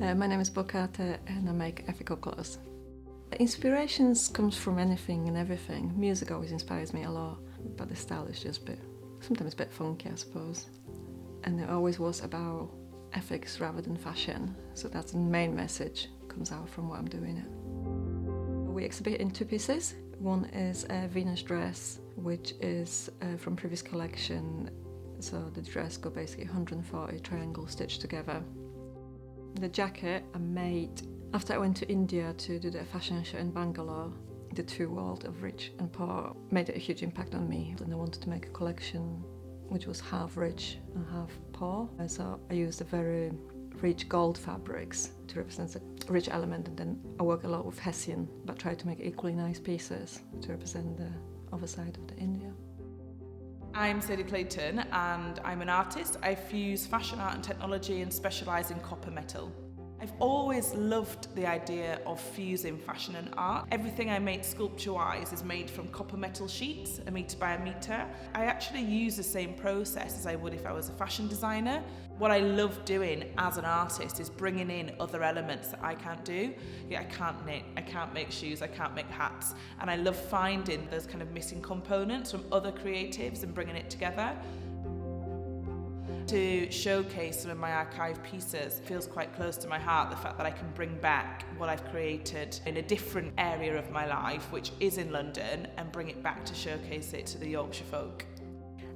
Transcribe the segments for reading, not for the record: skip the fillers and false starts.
My name is Bokate and I make ethical clothes. Inspirations comes from anything and everything. Music always inspires me a lot, but the style is just sometimes a bit funky, I suppose. And it always was about ethics rather than fashion, so that's the main message comes out from what I'm doing it. We exhibit in two pieces. One is a Venus dress, which is from previous collection. So the dress got basically 140 triangles stitched together. The jacket I made after I went to India to do the fashion show in Bangalore. The two worlds of rich and poor made a huge impact on me, and I wanted to make a collection which was half rich and half poor. So I used a very rich gold fabrics to represent the rich element, and then I work a lot with Hessian, but try to make equally nice pieces to represent the other side of the India. I'm Sadie Clayton and I'm an artist. I fuse fashion art and technology and specialise in copper metal. I've always loved the idea of fusing fashion and art. Everything I make sculpture-wise is made from copper metal sheets, a metre by a metre. I actually use the same process as I would if I was a fashion designer. What I love doing as an artist is bringing in other elements that I can't do. I can't knit, I can't make shoes, I can't make hats. And I love finding those kind of missing components from other creatives and bringing it together. To showcase some of my archive pieces feels quite close to my heart, the fact that I can bring back what I've created in a different area of my life, which is in London, and bring it back to showcase it to the Yorkshire folk.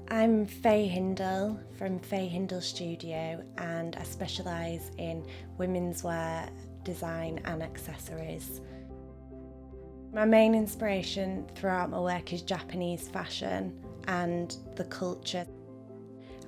I'm Faye Hindle from Faye Hindle Studio, and I specialise in women's wear, design and accessories. My main inspiration throughout my work is Japanese fashion and the culture.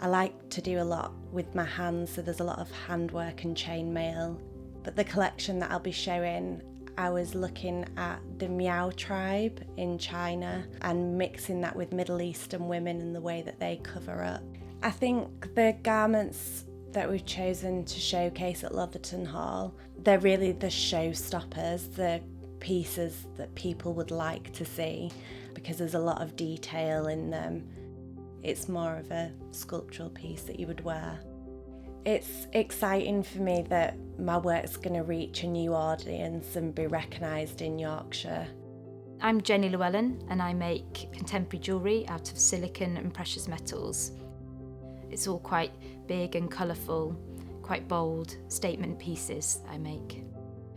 I like to do a lot with my hands, so there's a lot of handwork and chainmail. But the collection that I'll be showing, I was looking at the Miao tribe in China and mixing that with Middle Eastern women and the way that they cover up. I think the garments that we've chosen to showcase at Lotherton Hall, they're really the showstoppers, the pieces that people would like to see, because there's a lot of detail in them. It's more of a sculptural piece that you would wear. It's exciting for me that my work's going to reach a new audience and be recognised in Yorkshire. I'm Jenny Llewellyn and I make contemporary jewellery out of silicon and precious metals. It's all quite big and colourful, quite bold statement pieces I make.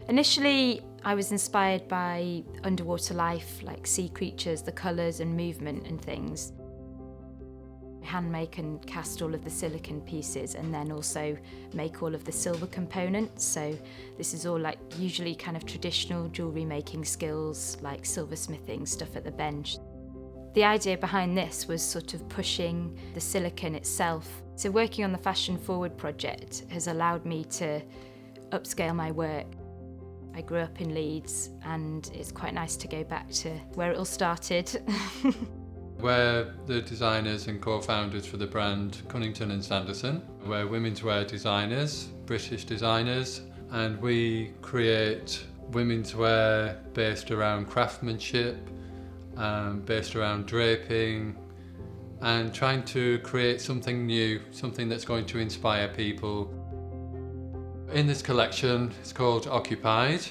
Initially, I was inspired by underwater life, like sea creatures, the colours and movement and things. Hand make and cast all of the silicon pieces and then also make all of the silver components. So this is all like usually kind of traditional jewellery making skills like silversmithing, stuff at the bench. The idea behind this was sort of pushing the silicon itself. So working on the Fashion Forward project has allowed me to upscale my work. I grew up in Leeds and it's quite nice to go back to where it all started. We're the designers and co-founders for the brand Cunnington and Sanderson. We're women's wear designers, British designers, and we create women's wear based around craftsmanship, based around draping, and trying to create something new, something that's going to inspire people. In this collection, it's called Occupied.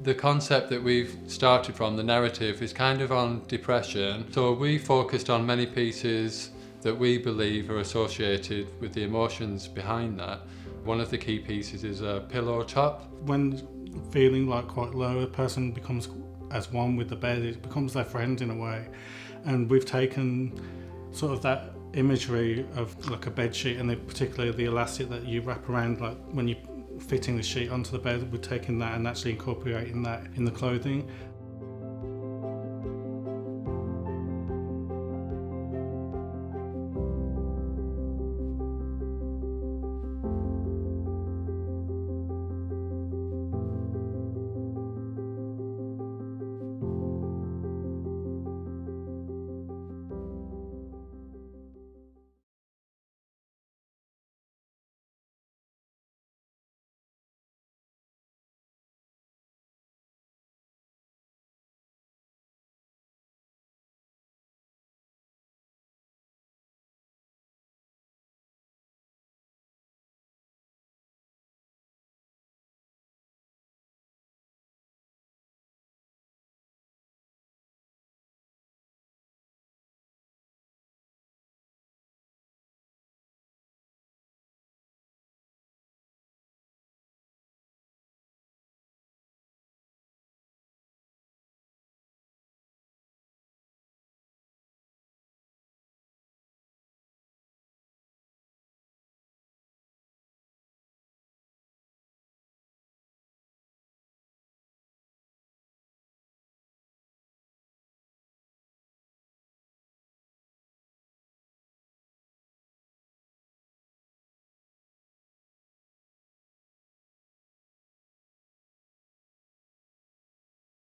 The concept that we've started from, the narrative, is kind of on depression. So we focused on many pieces that we believe are associated with the emotions behind that. One of the key pieces is a pillow top. When feeling like quite low, a person becomes as one with the bed, it becomes their friend in a way. And we've taken sort of that imagery of like a bed sheet, and particularly the elastic that you wrap around, like when you fitting the sheet onto the bed, we're taking that and actually incorporating that in the clothing.